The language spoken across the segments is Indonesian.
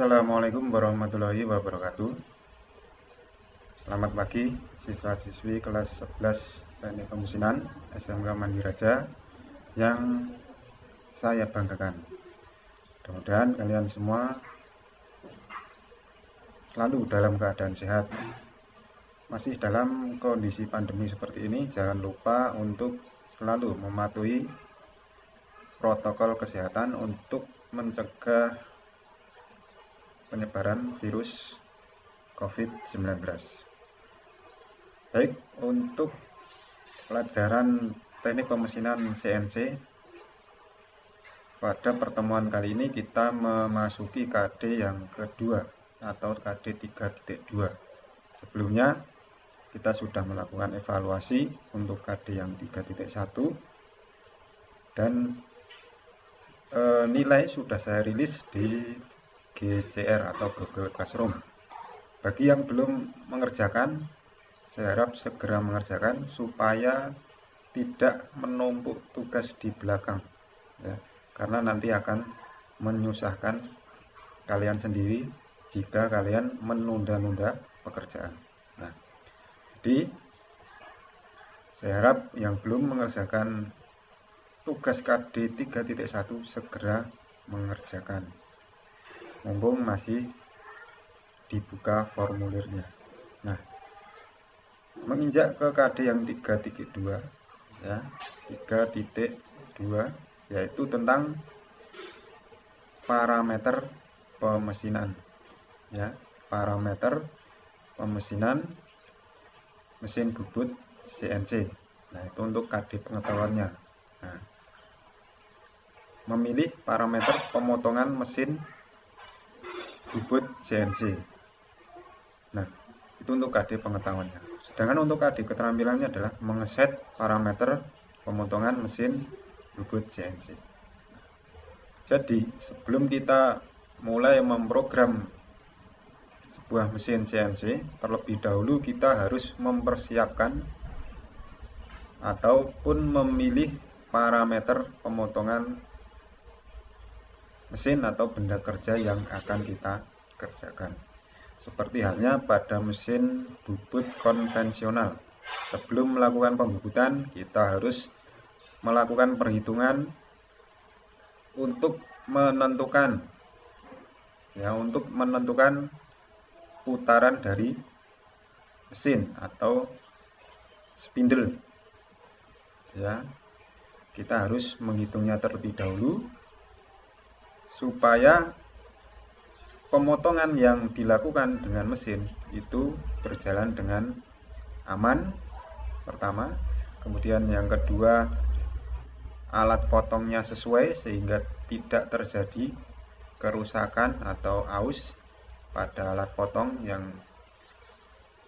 Assalamualaikum warahmatullahi wabarakatuh. Selamat pagi siswa-siswi kelas 11 Teknik Pemesinan SMK Mandiraja yang saya banggakan. Mudah-mudahan kalian semua selalu dalam keadaan sehat. Masih dalam kondisi pandemi seperti ini, jangan lupa untuk selalu mematuhi protokol kesehatan untuk mencegah penyebaran virus COVID-19. Baik, untuk pelajaran teknik pemesinan CNC, pada pertemuan kali ini kita memasuki KD yang kedua atau KD 3.2. Sebelumnya kita sudah melakukan evaluasi untuk KD yang 3.1 dan nilai sudah saya rilis di GCR atau Google Classroom. Bagi yang belum mengerjakan, saya harap segera mengerjakan supaya tidak menumpuk tugas di belakang, ya, karena nanti akan menyusahkan kalian sendiri jika kalian menunda-nunda pekerjaan. Nah, jadi saya harap yang belum mengerjakan tugas KD 3.1 segera mengerjakan, mumpung masih dibuka formulirnya. Nah, menginjak ke KD yang 3.2, ya, 3.2, yaitu tentang parameter pemesinan, ya, parameter pemesinan mesin bubut CNC. Nah, itu untuk KD pengetahuannya. Nah, memilih parameter pemotongan mesin bubut CNC. Nah, itu untuk KD pengetahuannya. Sedangkan untuk KD keterampilannya adalah mengeset parameter pemotongan mesin bubut CNC. Jadi, sebelum kita mulai memprogram sebuah mesin CNC, terlebih dahulu kita harus mempersiapkan ataupun memilih parameter pemotongan mesin atau benda kerja yang akan kita kerjakan. Seperti halnya pada mesin bubut konvensional. Sebelum melakukan pembubutan, kita harus melakukan perhitungan untuk menentukan putaran dari mesin atau spindle. Ya, kita harus menghitungnya terlebih dahulu supaya pemotongan yang dilakukan dengan mesin itu berjalan dengan aman, pertama. Kemudian yang kedua, alat potongnya sesuai sehingga tidak terjadi kerusakan atau aus pada alat potong yang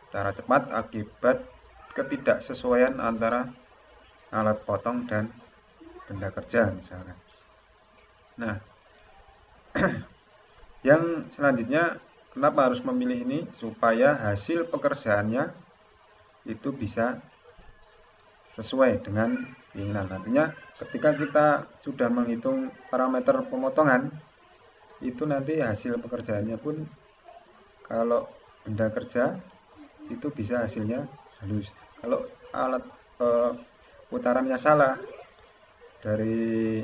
secara cepat akibat ketidaksesuaian antara alat potong dan benda kerja misalkan. Nah, yang selanjutnya, kenapa harus memilih ini? Supaya hasil pekerjaannya itu bisa sesuai dengan keinginan. Nantinya ketika kita sudah menghitung parameter pemotongan, itu nanti hasil pekerjaannya pun kalau benda kerja itu bisa hasilnya halus. Kalau alat putarannya salah, dari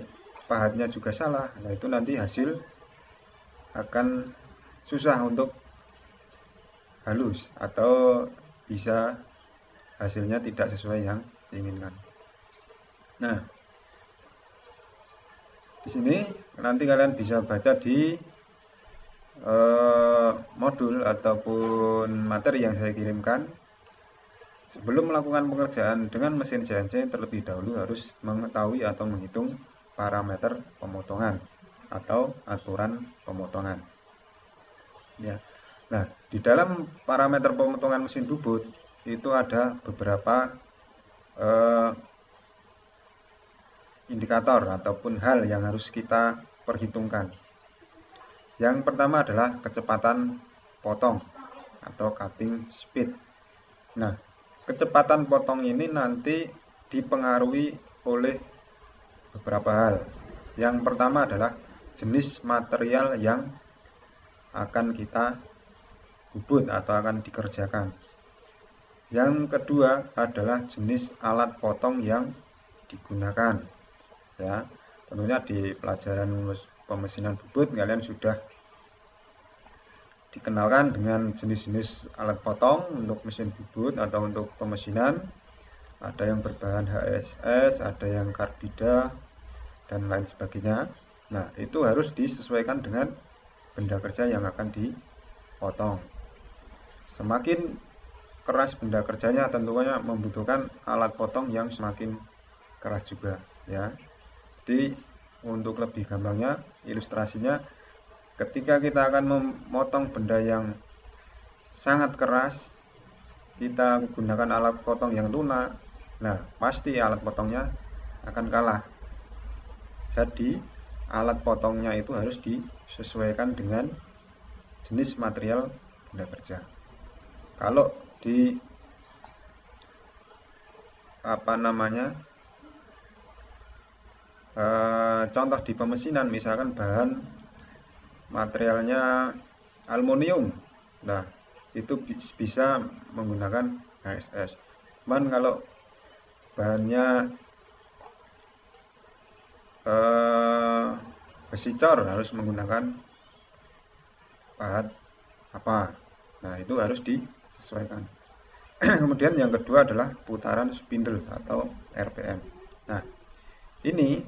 pahatnya juga salah, nah itu nanti hasil akan susah untuk halus atau bisa hasilnya tidak sesuai yang diinginkan. Nah, di sini nanti kalian bisa baca di modul ataupun materi yang saya kirimkan. Sebelum melakukan pekerjaan dengan mesin CNC, terlebih dahulu harus mengetahui atau menghitung parameter pemotongan atau aturan pemotongan. Ya. Nah, di dalam parameter pemotongan mesin bubut itu ada beberapa indikator ataupun hal yang harus kita perhitungkan. Yang pertama adalah kecepatan potong atau cutting speed. Nah, kecepatan potong ini nanti dipengaruhi oleh beberapa hal. Yang pertama adalah jenis material yang akan kita bubut atau akan dikerjakan. Yang kedua adalah jenis alat potong yang digunakan. Ya, tentunya di pelajaran pemesinan bubut kalian sudah dikenalkan dengan jenis-jenis alat potong untuk mesin bubut atau untuk pemesinan. Ada yang berbahan HSS, ada yang karbida, dan lain sebagainya. Nah, itu harus disesuaikan dengan benda kerja yang akan dipotong. Semakin keras benda kerjanya, tentunya membutuhkan alat potong yang semakin keras juga, ya. Jadi untuk lebih gampangnya ilustrasinya, ketika kita akan memotong benda yang sangat keras, kita gunakan alat potong yang lunak, nah pasti alat potongnya akan kalah. Jadi alat potongnya itu harus disesuaikan dengan jenis material benda kerja. Kalau di contoh di pemesinan, misalkan bahan materialnya aluminium, nah itu bisa menggunakan HSS. Cuman kalau bahannya besi cor, harus menggunakan bahan apa, nah itu harus disesuaikan. Kemudian yang kedua adalah putaran spindle atau RPM. Nah ini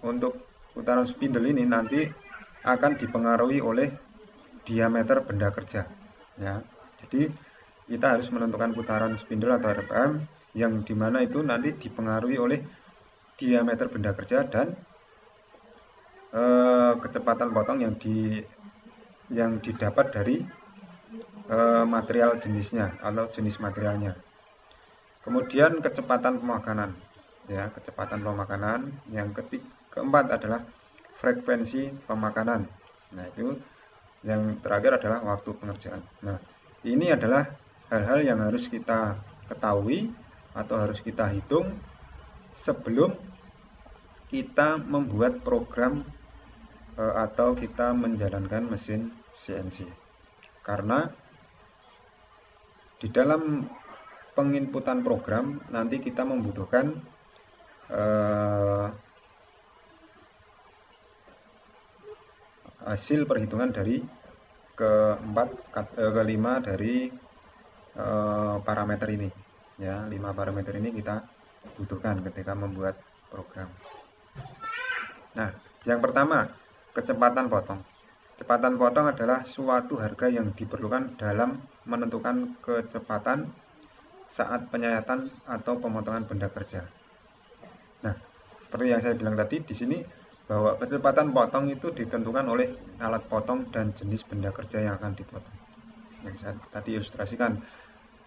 untuk putaran spindle ini nanti akan dipengaruhi oleh diameter benda kerja, ya. Jadi kita harus menentukan putaran spindle atau RPM yang dimana itu nanti dipengaruhi oleh diameter benda kerja dan kecepatan potong yang didapat dari material jenisnya atau jenis materialnya. Kemudian kecepatan pemakanan, ya, kecepatan pemakanan. Yang keempat adalah frekuensi pemakanan. Nah itu yang terakhir adalah waktu pengerjaan. Nah ini adalah hal-hal yang harus kita ketahui atau harus kita hitung sebelum kita membuat program atau kita menjalankan mesin CNC. Karena di dalam penginputan program nanti kita membutuhkan hasil perhitungan dari kelima dari parameter ini, ya. 5 parameter ini kita butuhkan ketika membuat program. Nah, yang pertama, kecepatan potong. Kecepatan potong adalah suatu harga yang diperlukan dalam menentukan kecepatan saat penyayatan atau pemotongan benda kerja. Nah, seperti yang saya bilang tadi di sini, bahwa kecepatan potong itu ditentukan oleh alat potong dan jenis benda kerja yang akan dipotong. Yang saya tadi ilustrasikan,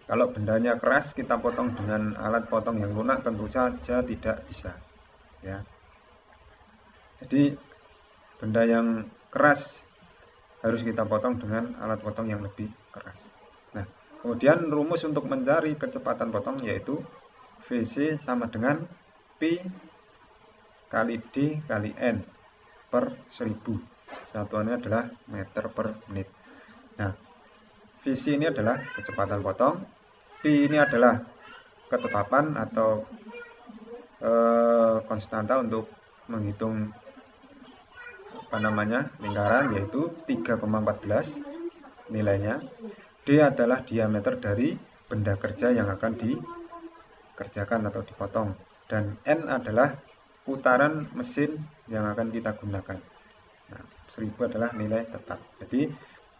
kalau bendanya keras kita potong dengan alat potong yang lunak tentu saja tidak bisa, ya. Jadi benda yang keras harus kita potong dengan alat potong yang lebih keras. Nah, kemudian rumus untuk mencari kecepatan potong yaitu VC sama dengan Pi kali D kali N per 1000. Satuannya adalah meter per menit. Nah, VC ini adalah kecepatan potong, Pi ini adalah ketetapan atau konstanta untuk menghitung lingkaran, yaitu 3,14 nilainya. D adalah diameter dari benda kerja yang akan dikerjakan atau dipotong, dan N adalah putaran mesin yang akan kita gunakan. Nah, 1000 adalah nilai tetap. Jadi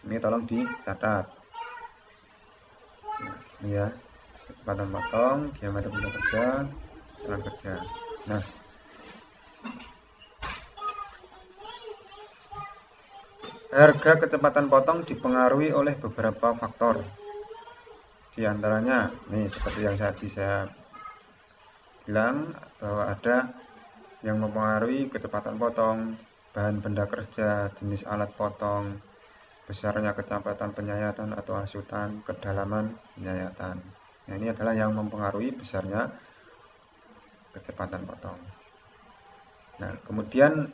ini tolong dicatat. Nah, ini ya, kecepatan potong, diameter benda kerja, jalan kerja. Nah, harga kecepatan potong dipengaruhi oleh beberapa faktor. Di antaranya, nih seperti yang tadi saya bilang, bahwa ada yang mempengaruhi kecepatan potong, bahan benda kerja, jenis alat potong, besarnya kecepatan penyayatan atau hasutan, kedalaman penyayatan. Nah, ini adalah yang mempengaruhi besarnya kecepatan potong. Nah, kemudian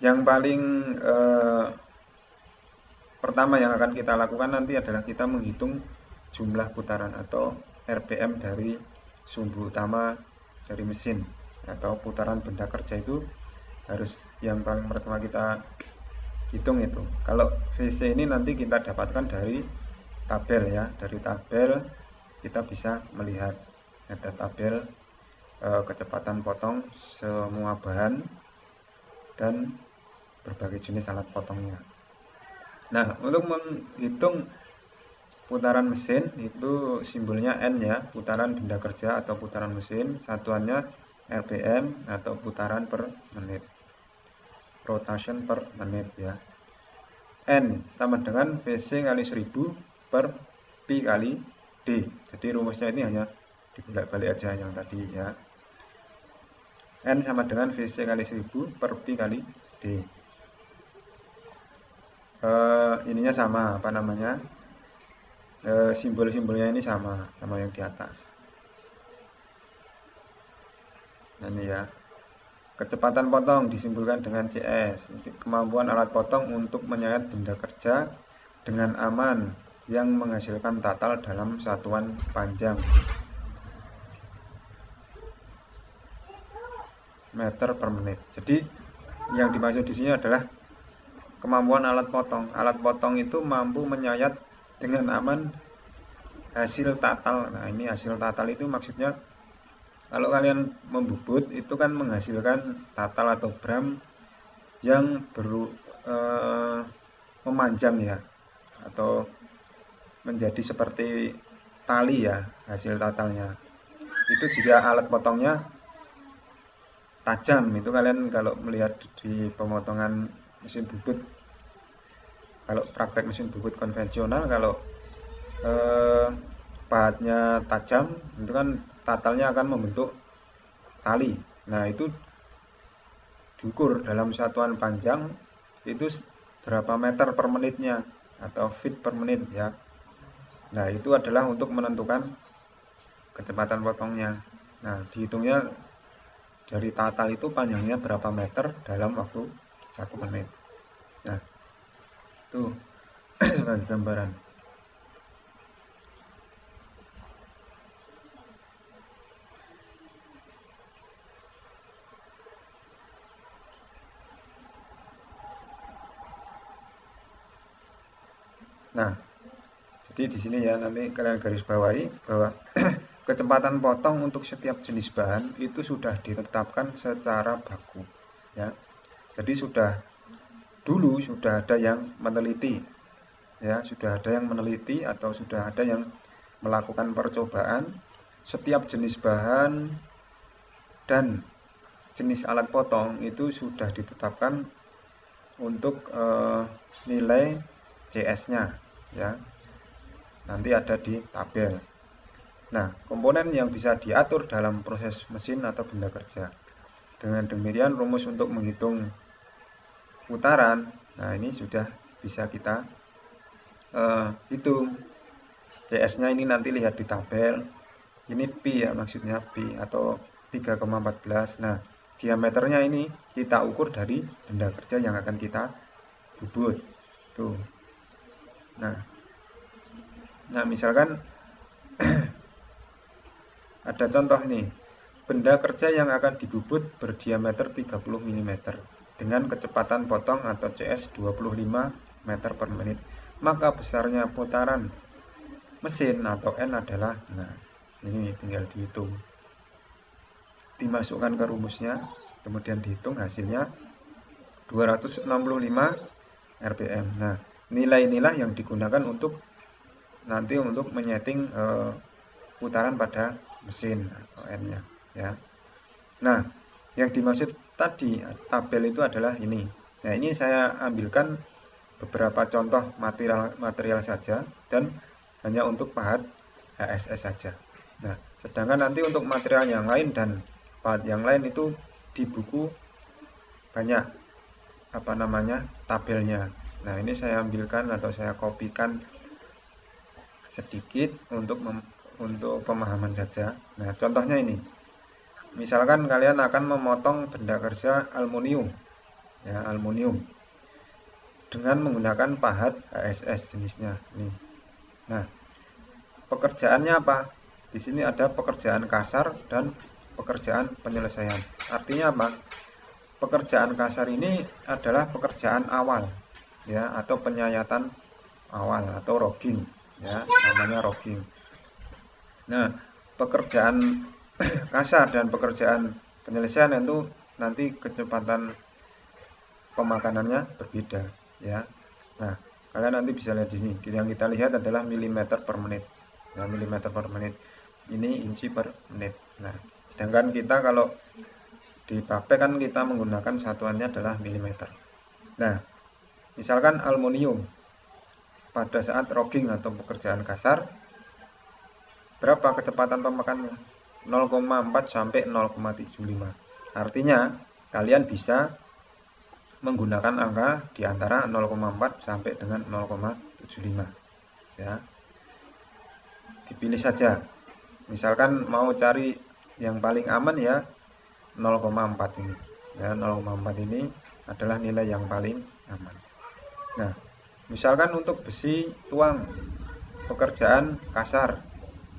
Yang paling pertama yang akan kita lakukan nanti adalah kita menghitung jumlah putaran atau RPM dari sumbu utama dari mesin atau putaran benda kerja itu harus yang paling pertama kita hitung itu. Kalau VC ini nanti kita dapatkan dari tabel ya, dari tabel kita bisa melihat ada tabel kecepatan potong semua bahan dan berbagai jenis alat potongnya. Nah, untuk menghitung putaran mesin itu simbolnya N ya, putaran benda kerja atau putaran mesin, satuannya RPM atau putaran per menit, rotation per menit ya. N sama dengan VC kali 1000 per Pi kali D. Jadi rumusnya ini hanya dibolak-balik aja yang tadi ya. N sama dengan VC kali 1000 per Pi kali D. Ininya sama, apa namanya, simbol-simbolnya ini sama yang di atas. Nah, ini ya, kecepatan potong disimbolkan dengan CS, kemampuan alat potong untuk menyayat benda kerja dengan aman yang menghasilkan total dalam satuan panjang meter per menit. Jadi yang dimaksud di sini adalah kemampuan alat potong. Alat potong itu mampu menyayat dengan aman hasil total. Nah, ini hasil total itu maksudnya kalau kalian membubut itu kan menghasilkan total atau bram yang memanjang ya, atau menjadi seperti tali ya hasil totalnya. Itu jika alat potongnya tajam, itu kalian kalau melihat di pemotongan mesin bubut, kalau praktek mesin bubut konvensional, kalau pahatnya tajam itu kan totalnya akan membentuk tali. Nah, itu diukur dalam satuan panjang itu berapa meter per menitnya atau feet per menit ya. Nah, itu adalah untuk menentukan kecepatan potongnya. Nah, dihitungnya dari total itu panjangnya berapa meter dalam waktu 1 menit. Nah, itu sebagai gambaran. Nah, jadi di sini ya nanti kalian garis bawahi bahwa kecepatan potong untuk setiap jenis bahan itu sudah ditetapkan secara baku ya. Jadi dulu sudah ada yang meneliti ya, sudah ada yang meneliti atau sudah ada yang melakukan percobaan setiap jenis bahan dan jenis alat potong itu sudah ditetapkan untuk nilai CS-nya ya. Nanti ada di tabel. Nah, komponen yang bisa diatur dalam proses mesin atau benda kerja. Dengan demikian rumus untuk menghitung putaran, nah ini sudah bisa kita hitung. CS-nya ini nanti lihat di tabel. Ini pi ya, maksudnya pi atau 3,14. Nah, diameternya ini kita ukur dari benda kerja yang akan kita bubut. Tuh. Nah, misalkan ada contoh nih, benda kerja yang akan dibubut berdiameter 30 mm dengan kecepatan potong atau CS 25 meter per menit. Maka besarnya putaran mesin atau N adalah, nah ini tinggal dihitung, dimasukkan ke rumusnya, kemudian dihitung hasilnya 265 RPM. Nah, nilai-nilai yang digunakan untuk nanti untuk menyeting putaran pada mesin atau N-nya ya. Nah, yang dimaksud tadi tabel itu adalah ini. Nah, ini saya ambilkan beberapa contoh material saja dan hanya untuk pahat HSS saja. Nah, sedangkan nanti untuk material yang lain dan pahat yang lain itu di buku banyak tabelnya. Nah, ini saya ambilkan atau saya kopikan sedikit untuk pemahaman saja. Nah, contohnya ini. Misalkan kalian akan memotong benda kerja aluminium. ya, aluminium, dengan menggunakan pahat HSS jenisnya ini. Nah, pekerjaannya apa? Di sini ada pekerjaan kasar dan pekerjaan penyelesaian. Artinya apa? Pekerjaan kasar ini adalah pekerjaan awal, ya, atau penyayatan awal atau rogging, ya, namanya rogging. Nah, pekerjaan kasar dan pekerjaan penyelesaian itu nanti kecepatan pemakanannya berbeda, ya. Nah, kalian nanti bisa lihat di sini. Yang kita lihat adalah milimeter per menit, ya, milimeter per menit. Ini inci per menit. Nah, sedangkan kita kalau di praktek kan kita menggunakan satuannya adalah milimeter. Nah, misalkan aluminium pada saat rogging atau pekerjaan kasar, berapa kecepatan pemakannya? 0,4 sampai 0,75. Artinya kalian bisa menggunakan angka di antara 0,4 sampai dengan 0,75, ya. Dipilih saja. Misalkan mau cari yang paling aman, ya 0,4 ini, ya, 0,4 ini adalah nilai yang paling aman. Nah, misalkan untuk besi tuang pekerjaan kasar,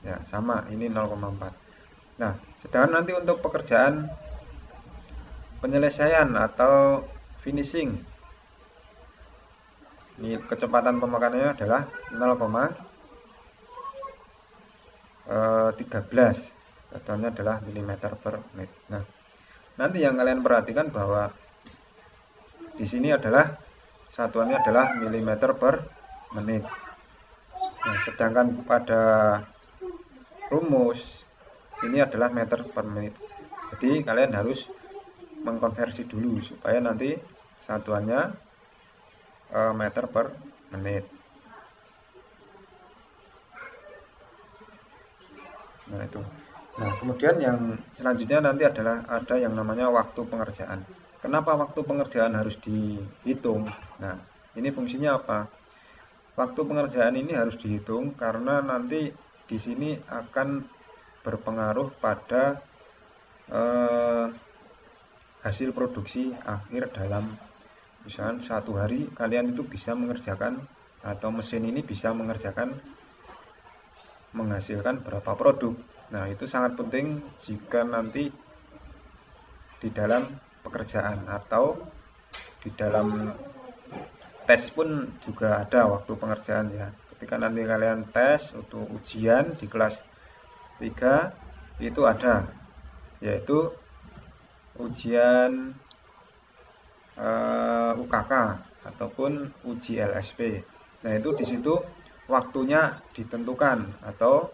ya sama, ini 0,4. Nah, sedangkan nanti untuk pekerjaan penyelesaian atau finishing, ini kecepatan pemakanannya adalah 0,13, satuannya adalah milimeter per menit. Nah, nanti yang kalian perhatikan bahwa di sini adalah satuannya adalah milimeter per menit. Nah, sedangkan pada rumus ini adalah meter per menit. Jadi kalian harus mengkonversi dulu supaya nanti satuannya meter per menit. Nah, itu. Nah, kemudian yang selanjutnya nanti adalah ada yang namanya waktu pengerjaan. Kenapa waktu pengerjaan harus dihitung? Nah, ini fungsinya apa? Waktu pengerjaan ini harus dihitung karena nanti di sini akan berpengaruh pada hasil produksi akhir dalam misalkan 1 hari kalian itu bisa mengerjakan atau mesin ini bisa menghasilkan berapa produk. Nah, itu sangat penting jika nanti di dalam pekerjaan atau di dalam tes pun juga ada waktu pengerjaan, ya. Ketika nanti kalian tes untuk ujian di kelas 3 itu ada, yaitu ujian UKK ataupun uji LSP. Nah, itu di situ waktunya ditentukan atau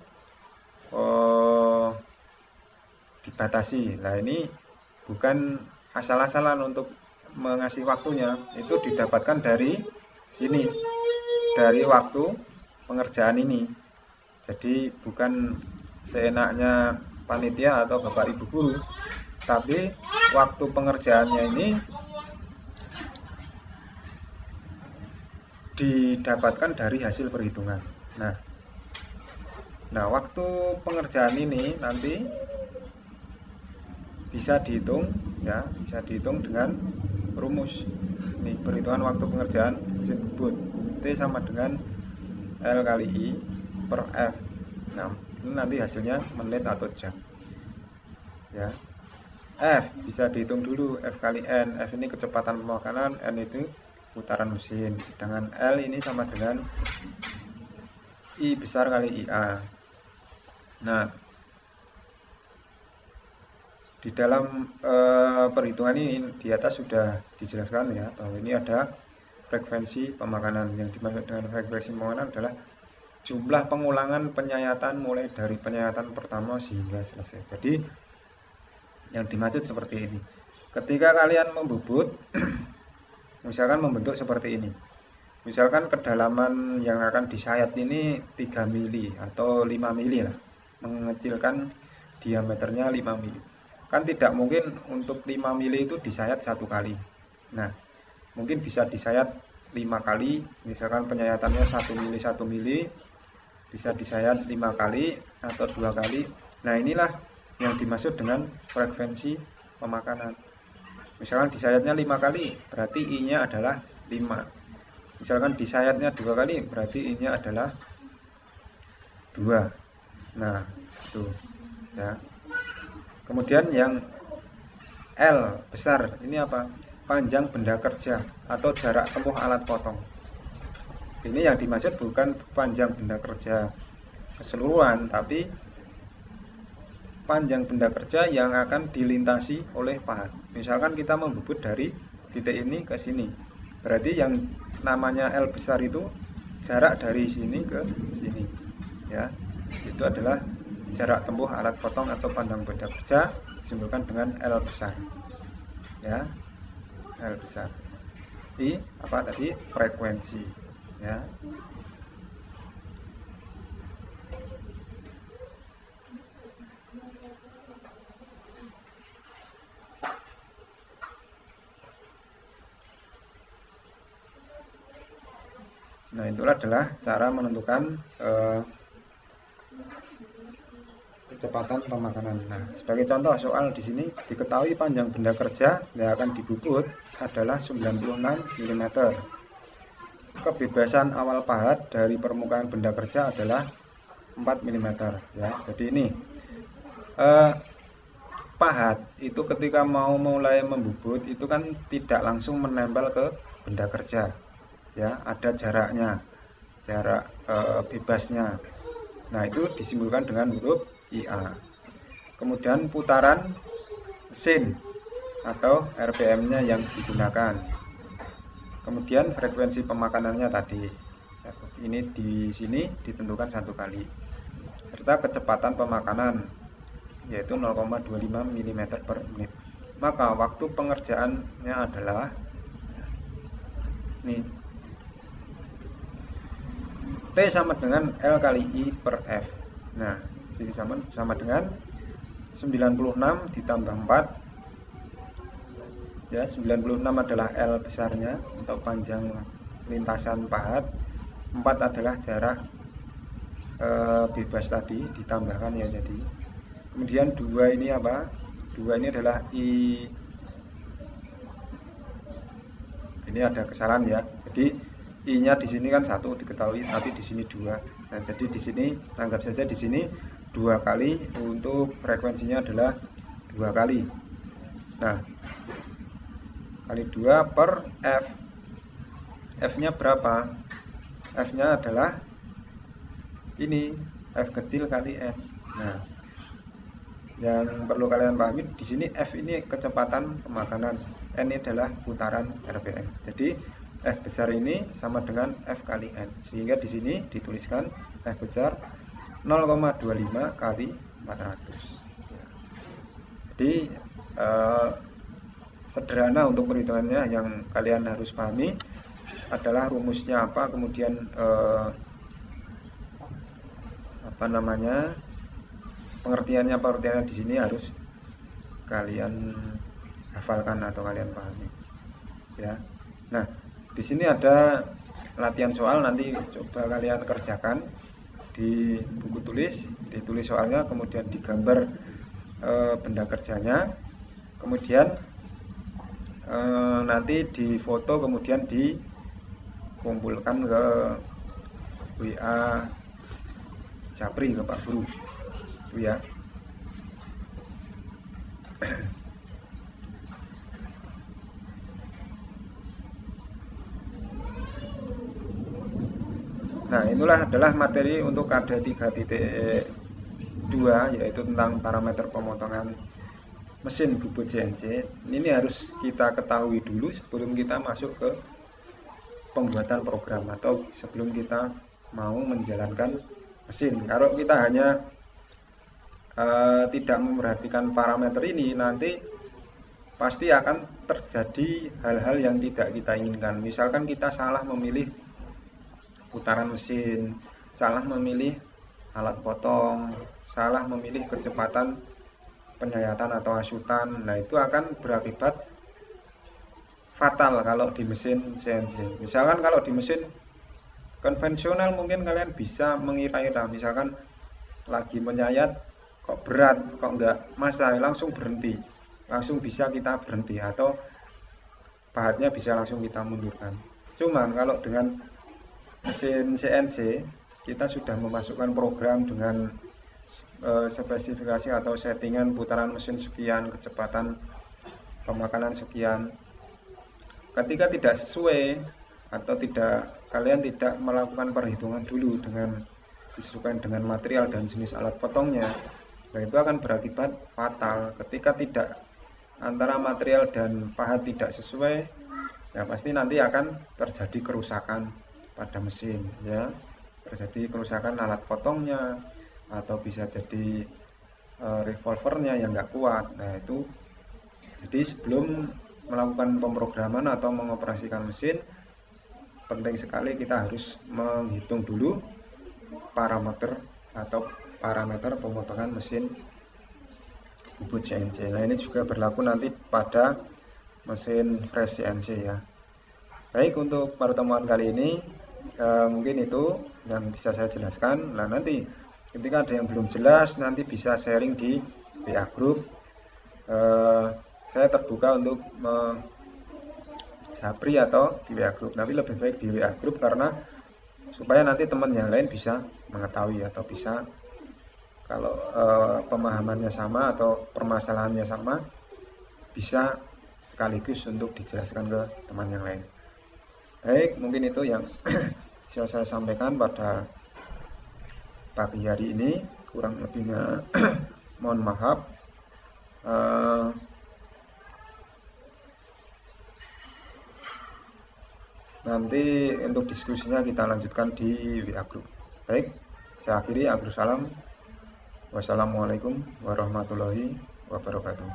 dibatasi. Nah, ini bukan asal-asalan untuk mengasih waktunya, itu didapatkan dari sini, dari waktu pengerjaan ini. Jadi bukan seenaknya panitia atau bapak ibu guru, tapi waktu pengerjaannya ini didapatkan dari hasil perhitungan. Nah, waktu pengerjaan ini nanti bisa dihitung, ya, bisa dihitung dengan rumus. Ini perhitungan waktu pengerjaan mesin bubut. T sama dengan L kali I per F. Nah, ini nanti hasilnya menit atau jam, ya. F bisa dihitung dulu, F kali N. F ini kecepatan pemakanan, N itu putaran mesin, sedangkan L ini sama dengan I besar kali IA. Nah, di dalam perhitungan ini di atas sudah dijelaskan, ya, bahwa ini ada frekuensi pemakanan. Yang dimaksud dengan frekuensi pemakanan adalah jumlah pengulangan penyayatan mulai dari penyayatan pertama sehingga selesai. Jadi yang dimaksud seperti ini. Ketika kalian membubut misalkan membentuk seperti ini, misalkan kedalaman yang akan disayat ini 3 mili atau 5 mili lah, mengecilkan diameternya 5 mili. Kan tidak mungkin untuk 5 mili itu disayat 1 kali. Nah, mungkin bisa disayat 5 kali, misalkan penyayatannya 1 mili bisa disayat 5 kali atau 2 kali. Nah, inilah yang dimaksud dengan frekuensi pemakanan. Misalkan disayatnya 5 kali, berarti I-nya adalah 5. Misalkan disayatnya 2 kali, berarti I-nya adalah 2. Nah, itu ya. Kemudian yang L besar, ini apa? Panjang benda kerja atau jarak tempuh alat potong. Ini yang dimaksud bukan panjang benda kerja keseluruhan, tapi panjang benda kerja yang akan dilintasi oleh pahat. Misalkan kita membubut dari titik ini ke sini, berarti yang namanya L besar itu jarak dari sini ke sini, ya. Itu adalah jarak tempuh alat potong atau panjang benda kerja disimbolkan dengan L besar, ya. L besar. I apa tadi? Frekuensi, ya. Nah, itulah adalah cara menentukan kecepatan pemakanan. Nah, sebagai contoh soal di sini diketahui panjang benda kerja yang akan dibubut adalah 96 mm. Kebebasan awal pahat dari permukaan benda kerja adalah 4 mm, ya. Jadi ini pahat itu ketika mau mulai membubut itu kan tidak langsung menempel ke benda kerja, ya, ada jaraknya, jarak bebasnya. Nah, itu disimbolkan dengan huruf IA. Kemudian putaran mesin atau RPM-nya yang digunakan. Kemudian frekuensi pemakanannya tadi. Ini di sini ditentukan 1 kali. Serta kecepatan pemakanan yaitu 0,25 mm per menit. Maka waktu pengerjaannya adalah nih, T sama dengan L kali I per F. Nah, sini sama dengan 96 ditambah 4. Ya, 96 adalah L besarnya untuk panjang lintasan pahat. 4 adalah jarak bebas tadi ditambahkan, ya. Jadi kemudian 2 ini apa? 2 ini adalah I. Ini ada kesalahan, ya. Jadi I-nya di sini kan 1 diketahui, tapi di sini 2. Nah, jadi di sini anggap saja di sini 2 kali, untuk frekuensinya adalah 2 kali. Nah, kali 2 per F. F-nya berapa? F-nya adalah ini, F kecil kali N. Nah, yang perlu kalian pahami di sini F ini kecepatan pemakanan, N ini adalah putaran RPM. Jadi F besar ini sama dengan F kali N, sehingga di sini dituliskan F besar 0,25 kali 400. Jadi sederhana untuk perhitungannya. Yang kalian harus pahami adalah rumusnya apa, kemudian pengertiannya di sini harus kalian hafalkan atau kalian pahami, ya. Nah, di sini ada latihan soal, nanti coba kalian kerjakan di buku tulis, ditulis soalnya, kemudian digambar benda kerjanya, kemudian nanti difoto, kemudian dikumpulkan ke WA Japri, ke Pak Guru, itu, ya. Nah, itulah adalah materi untuk KD 3.2, yaitu tentang parameter pemotongan mesin bubut CNC. Ini harus kita ketahui dulu sebelum kita masuk ke pembuatan program atau sebelum kita mau menjalankan mesin. Kalau kita hanya tidak memperhatikan parameter ini, nanti pasti akan terjadi hal-hal yang tidak kita inginkan. Misalkan kita salah memilih putaran mesin, salah memilih alat potong, salah memilih kecepatan penyayatan atau hasutan. Nah, itu akan berakibat fatal kalau di mesin CNC. Misalkan kalau di mesin konvensional mungkin kalian bisa mengira-ira, misalkan lagi menyayat kok berat, kok enggak masa, langsung berhenti. langsung bisa kita berhenti atau pahatnya bisa langsung kita mundurkan. Cuman kalau dengan mesin CNC kita sudah memasukkan program dengan spesifikasi atau settingan putaran mesin sekian, kecepatan pemakanan sekian. Ketika tidak sesuai atau kalian tidak melakukan perhitungan dulu dengan disesuaikan dengan material dan jenis alat potongnya, nah itu akan berakibat fatal. Ketika tidak antara material dan pahat tidak sesuai, ya pasti nanti akan terjadi kerusakan pada mesin, ya terjadi kerusakan alat potongnya atau bisa jadi revolvernya yang nggak kuat. Nah itu jadi sebelum melakukan pemrograman atau mengoperasikan mesin, penting sekali kita harus menghitung dulu parameter pemotongan mesin bubut CNC. Nah ini juga berlaku nanti pada mesin fresh CNC ya. Baik, untuk pertemuan kali ini mungkin itu yang bisa saya jelaskan. Nah nanti ketika ada yang belum jelas nanti bisa sharing di WA group. Saya terbuka untuk japri atau di WA group, tapi lebih baik di WA group karena supaya nanti teman yang lain bisa mengetahui atau bisa kalau pemahamannya sama atau permasalahannya sama bisa sekaligus untuk dijelaskan ke teman yang lain. Baik, mungkin itu yang bisa saya sampaikan pada pagi hari ini, kurang lebihnya mohon maaf. Nanti untuk diskusinya kita lanjutkan di WA group. Baik, saya akhiri. Akhir salam. Wassalamualaikum warahmatullahi wabarakatuh.